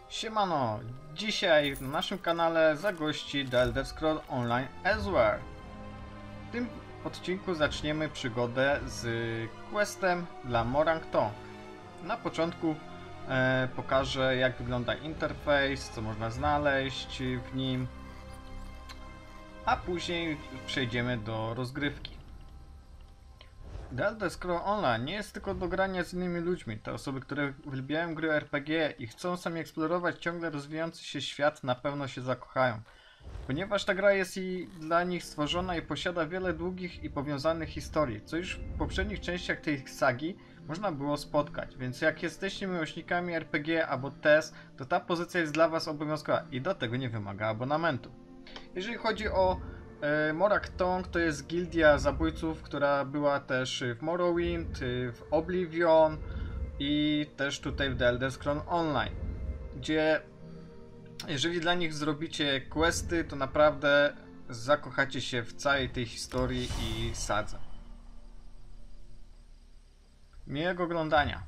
Siemano, dzisiaj na naszym kanale zagości The Elder Scrolls Online Elsweyr. W tym odcinku zaczniemy przygodę z questem dla Morag Tong. Na początku pokażę, jak wygląda interfejs, co można znaleźć w nim, a później przejdziemy do rozgrywki. The Elder Scrolls Online nie jest tylko do grania z innymi ludźmi. Te osoby, które uwielbiają gry RPG i chcą sami eksplorować ciągle rozwijający się świat, na pewno się zakochają. Ponieważ ta gra jest dla nich stworzona i posiada wiele długich i powiązanych historii, co już w poprzednich częściach tej sagi można było spotkać. Więc jak jesteście miłośnikami RPG albo TES, to ta pozycja jest dla was obowiązkowa i do tego nie wymaga abonamentu. Jeżeli chodzi o Morag Tong, to jest gildia zabójców, która była też w Morrowind, w Oblivion i też tutaj w The Elder Scrolls Online, gdzie jeżeli dla nich zrobicie questy, to naprawdę zakochacie się w całej tej historii i sadze. Miłego oglądania.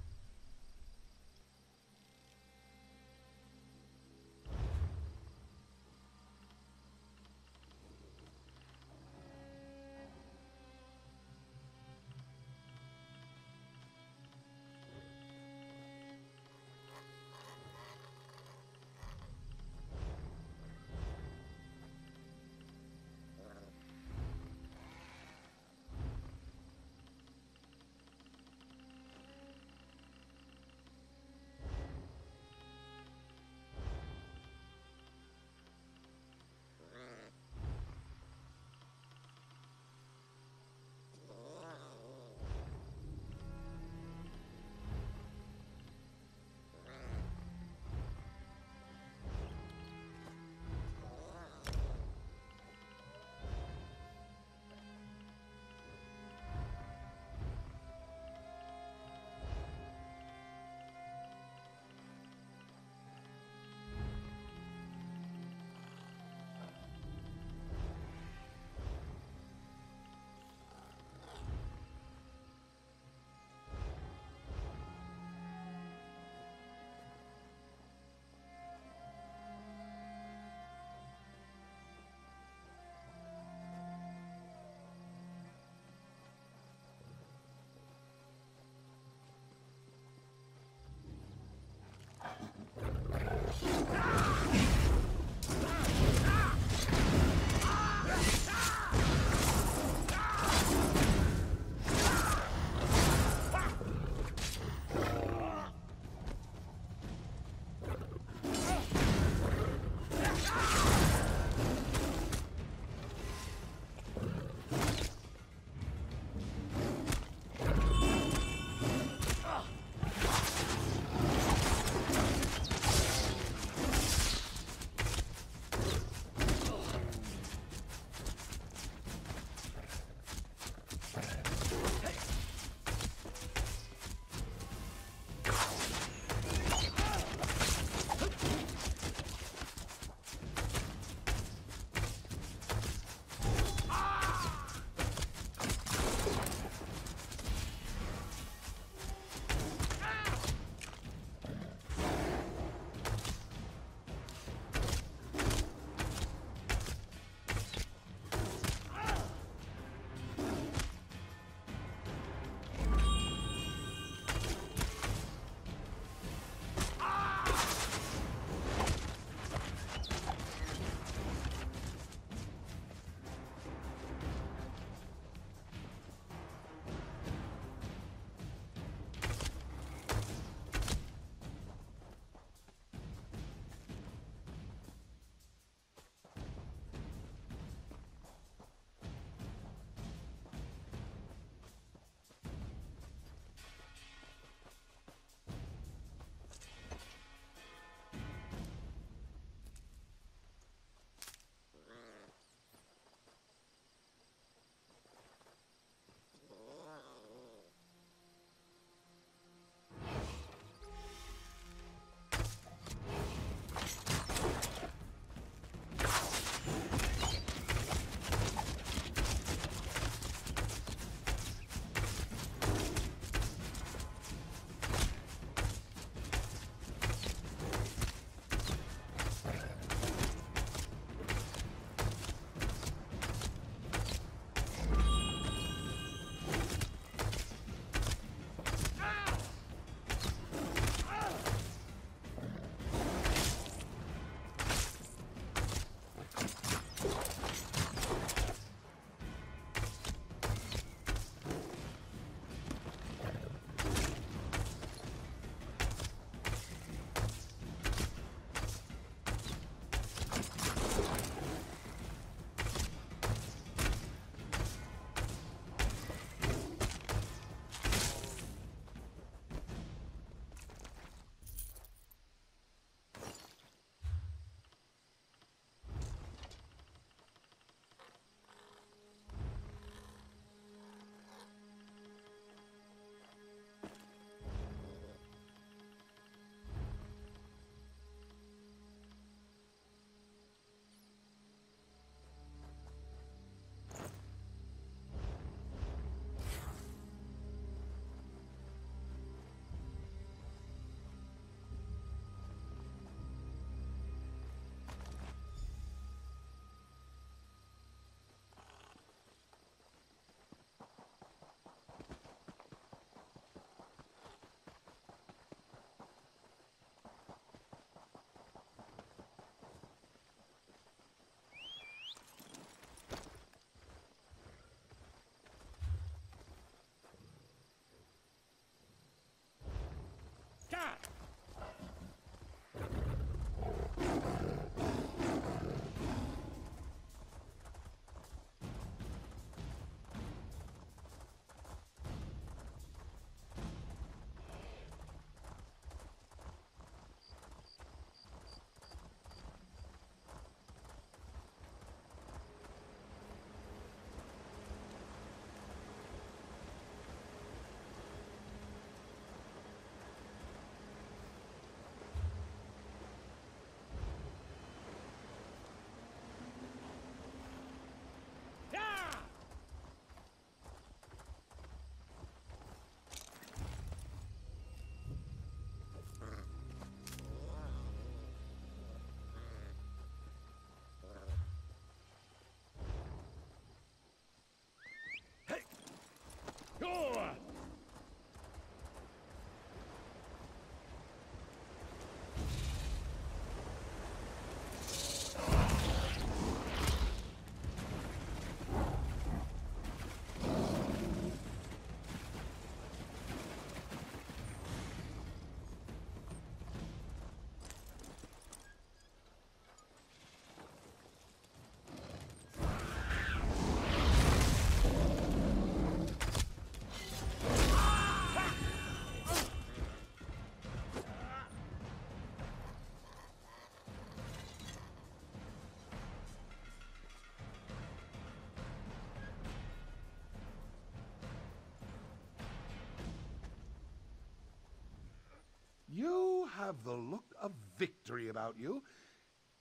have the look of victory about you.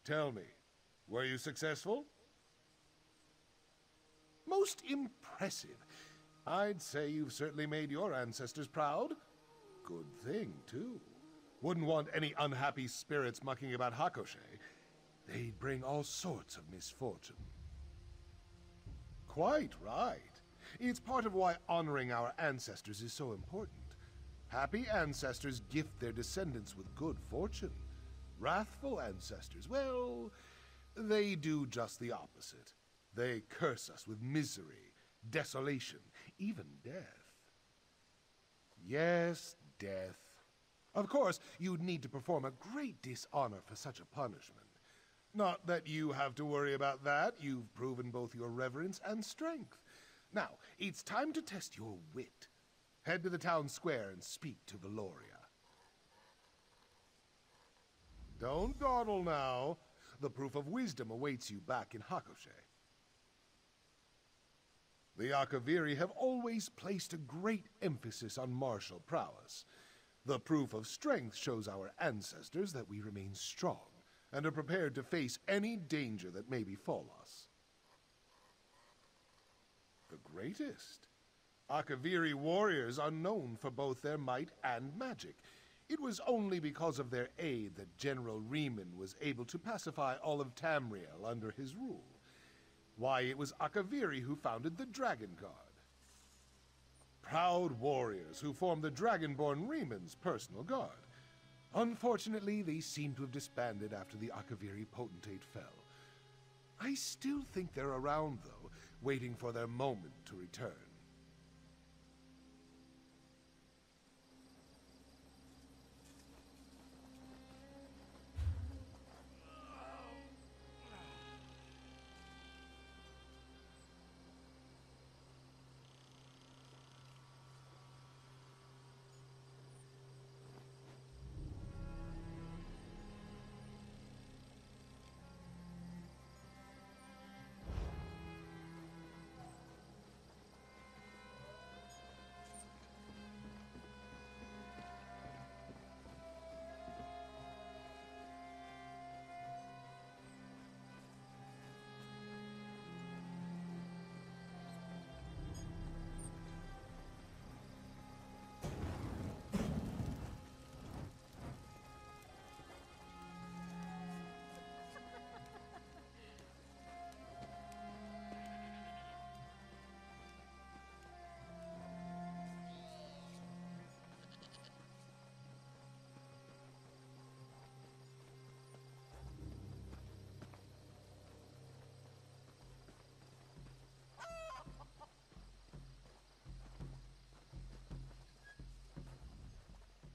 Tell me, were you successful? Most impressive. I'd say you've certainly made your ancestors proud. Good thing, too. Wouldn't want any unhappy spirits mucking about Hakoshe. They'd bring all sorts of misfortune. Quite right. It's part of why honoring our ancestors is so important. Happy ancestors gift their descendants with good fortune. Wrathful ancestors, well, they do just the opposite. They curse us with misery, desolation, even death. Yes, death. Of course, you'd need to perform a great dishonor for such a punishment. Not that you have to worry about that. You've proven both your reverence and strength. Now, it's time to test your wit. Head to the town square and speak to Valoria. Don't dawdle now. The proof of wisdom awaits you back in Hakoshe. The Akaviri have always placed a great emphasis on martial prowess. The proof of strength shows our ancestors that we remain strong and are prepared to face any danger that may befall us. The greatest. Akaviri warriors are known for both their might and magic. It was only because of their aid that General Riemann was able to pacify all of Tamriel under his rule. Why, it was Akaviri who founded the Dragon Guard. Proud warriors who formed the Dragonborn Riemann's personal guard. Unfortunately, they seem to have disbanded after the Akaviri potentate fell. I still think they're around, though, waiting for their moment to return.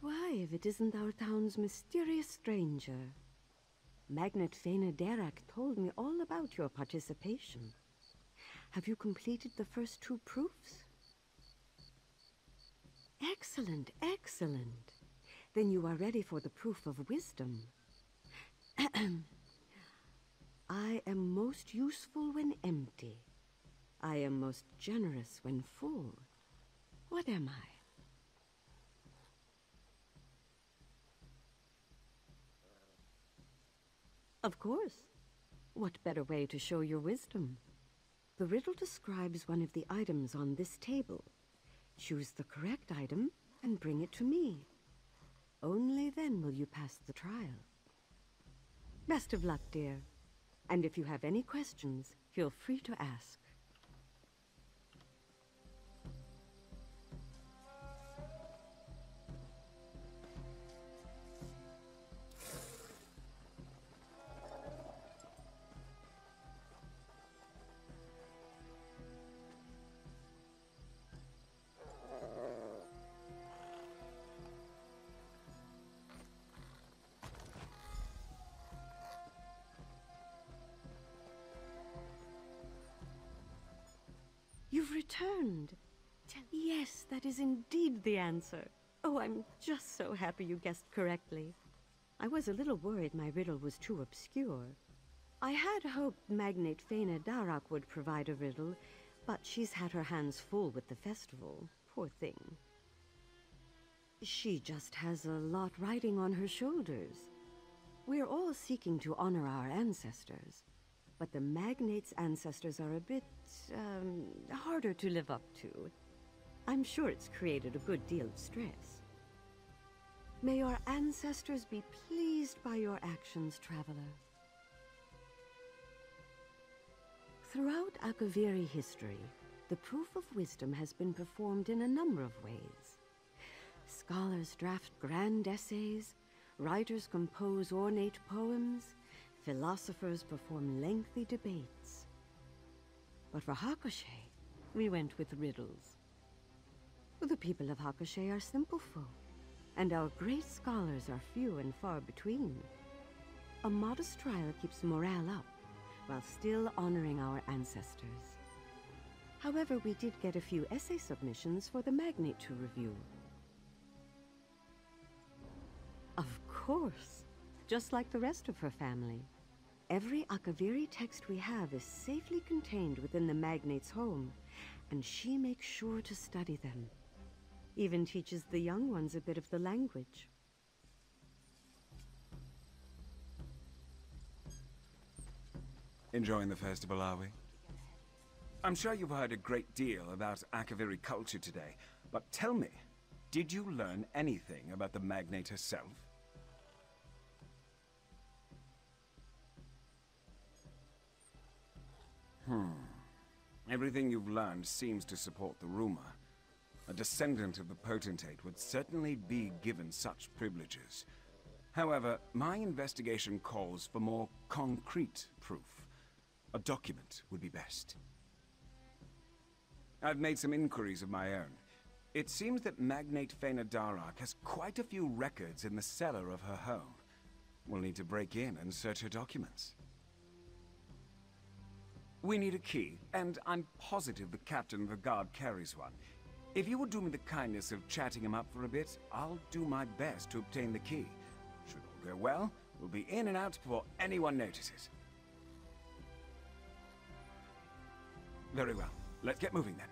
Why, if it isn't our town's mysterious stranger. Magnet Fena Derak told me all about your participation. Have you completed the first 2 proofs? Excellent, excellent. Then you are ready for the proof of wisdom. I am most useful when empty. I am most generous when full. What am I? Of course. What better way to show your wisdom? The riddle describes one of the items on this table. Choose the correct item and bring it to me. Only then will you pass the trial. Best of luck, dear. And if you have any questions, feel free to ask. You've returned. Yes, that is indeed the answer. Oh, I'm just so happy you guessed correctly. I was a little worried my riddle was too obscure. I had hoped Magnate Fena Darak would provide a riddle, but she's had her hands full with the festival. Poor thing. She just has a lot riding on her shoulders. We're all seeking to honor our ancestors, but the magnate's ancestors are a bit, harder to live up to. I'm sure it's created a good deal of stress. May your ancestors be pleased by your actions, traveler. Throughout Akaviri history, the proof of wisdom has been performed in a number of ways. Scholars draft grand essays, writers compose ornate poems, philosophers perform lengthy debates. But for Hakushe, we went with riddles. The people of Hakushe are simple folk, and our great scholars are few and far between. A modest trial keeps morale up, while still honoring our ancestors. However, we did get a few essay submissions for the Magnate to review. Of course, just like the rest of her family. Every Akaviri text we have is safely contained within the Magnate's home, and she makes sure to study them. Even teaches the young ones a bit of the language. Enjoying the festival, are we? I'm sure you've heard a great deal about Akaviri culture today, but tell me, did you learn anything about the Magnate herself? Everything you've learned seems to support the rumor. A descendant of the potentate would certainly be given such privileges. However, my investigation calls for more concrete proof. A document would be best. I've made some inquiries of my own. It seems that Magnate Fena Darak has quite a few records in the cellar of her home. We'll need to break in and search her documents. We need a key, and I'm positive the captain of the guard carries one. If you would do me the kindness of chatting him up for a bit, I'll do my best to obtain the key. Should all go well, we'll be in and out before anyone notices. Very well. Let's get moving then.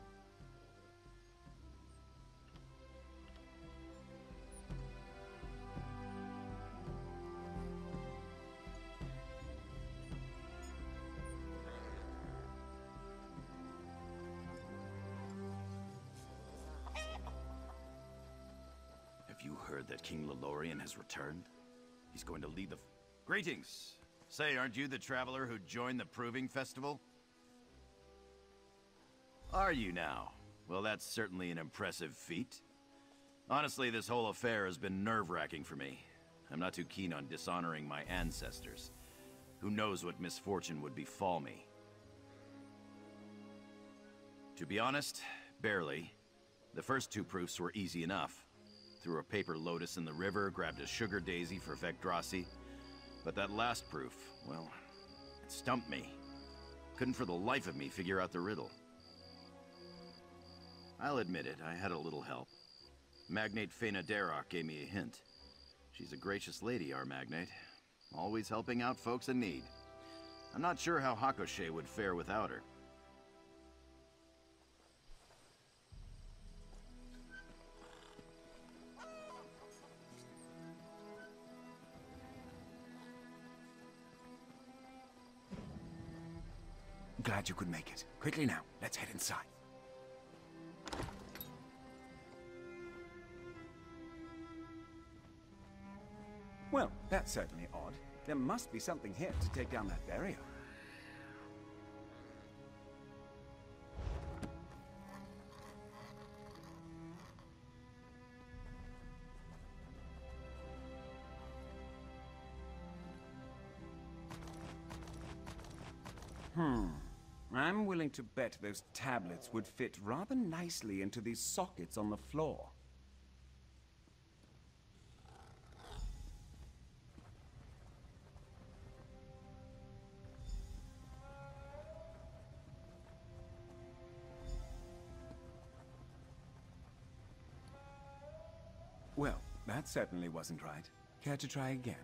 Have you heard that King Lelorian has returned? He's going to lead the... Greetings! Say, aren't you the traveler who joined the Proving Festival? Are you now? Well, that's certainly an impressive feat. Honestly, this whole affair has been nerve-wracking for me. I'm not too keen on dishonoring my ancestors. Who knows what misfortune would befall me? To be honest, barely. The first two proofs were easy enough. Threw a paper lotus in the river, grabbed a sugar daisy for Vecdrasi. But that last proof, well, it stumped me. Couldn't for the life of me figure out the riddle. I'll admit it, I had a little help. Magnate Fena Darak gave me a hint. She's a gracious lady, our Magnate. Always helping out folks in need. I'm not sure how Hakushe would fare without her. Glad you could make it. Quickly now, let's head inside. Well, that's certainly odd. There must be something here to take down that barrier. I'm willing to bet those tablets would fit rather nicely into these sockets on the floor. Well, that certainly wasn't right. Care to try again?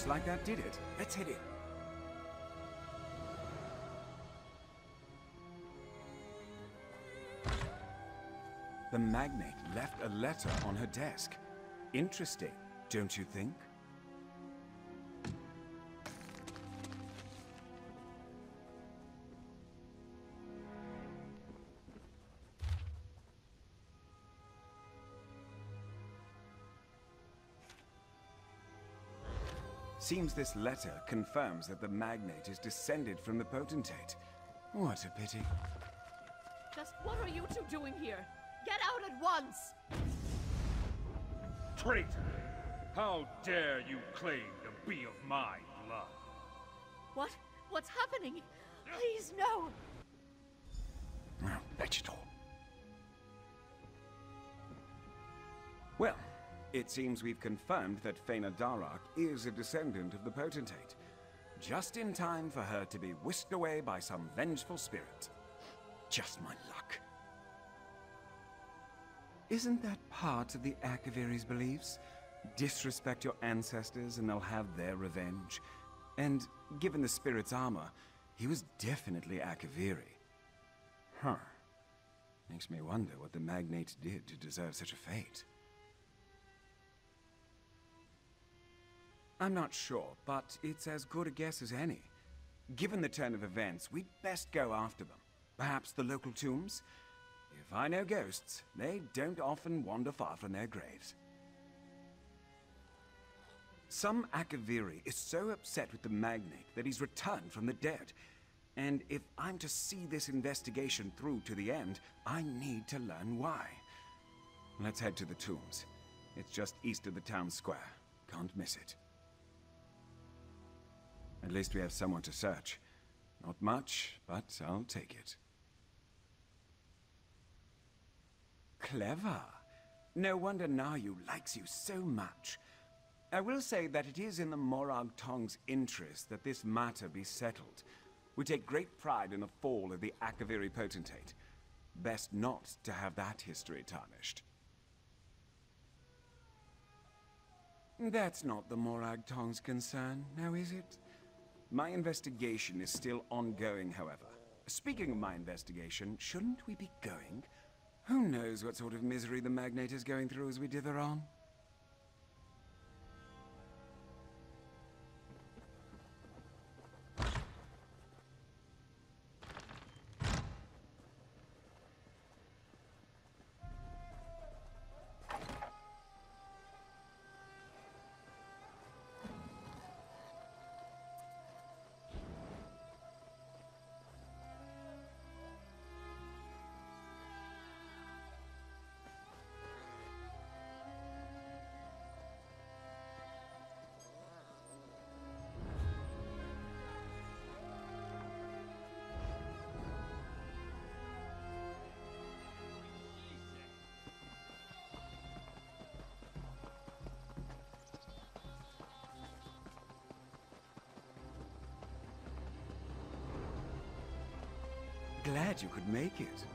Looks like that did it. Let's head in. The magnate left a letter on her desk. Interesting, don't you think? Seems this letter confirms that the magnate is descended from the potentate. What a pity. Just what are you two doing here? Get out at once! Traitor! How dare you claim to be of my blood? What? What's happening? Please, no! Vegetal. Well, it seems we've confirmed that Faina Darak is a descendant of the potentate. Just in time for her to be whisked away by some vengeful spirit. Just my luck. Isn't that part of the Akaviri's beliefs? Disrespect your ancestors and they'll have their revenge. And given the spirit's armor, he was definitely Akaviri. Huh. Makes me wonder what the magnate did to deserve such a fate. I'm not sure, but it's as good a guess as any. Given the turn of events, we'd best go after them. Perhaps the local tombs? If I know ghosts, they don't often wander far from their graves. Some Akaviri is so upset with the magnate that he's returned from the dead. And if I'm to see this investigation through to the end, I need to learn why. Let's head to the tombs. It's just east of the town square. Can't miss it. At least we have someone to search. Not much, but I'll take it. Clever. No wonder Nayu likes you so much. I will say that it is in the Morag Tong's interest that this matter be settled. We take great pride in the fall of the Akaviri potentate. Best not to have that history tarnished. That's not the Morag Tong's concern, now is it? My investigation is still ongoing, however. Speaking of my investigation, shouldn't we be going? Who knows what sort of misery the magnate is going through as we dither on? Glad you could make it.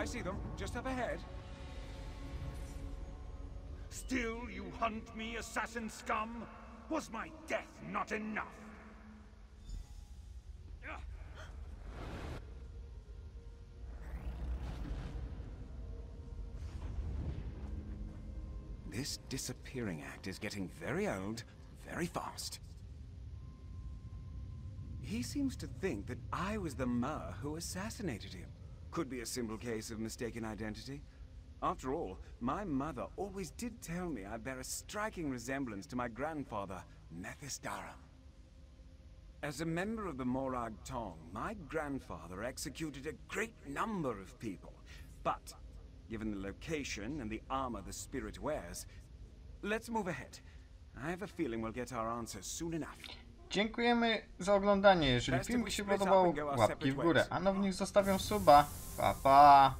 I see them, just up ahead. Still you hunt me, assassin scum? Was my death not enough? This disappearing act is getting very old, very fast. He seems to think that I was the Mer who assassinated him. Could be a simple case of mistaken identity. After all, my mother always did tell me I bear a striking resemblance to my grandfather, Methisdarum. As a member of the Morag Tong, my grandfather executed a great number of people. But, given the location and the armor the spirit wears, let's move ahead. I have a feeling we'll get our answers soon enough. Dziękujemy za oglądanie. Jeżeli film Ci się podobał, łapki w górę, a nownik zostawiam suba. Pa, pa!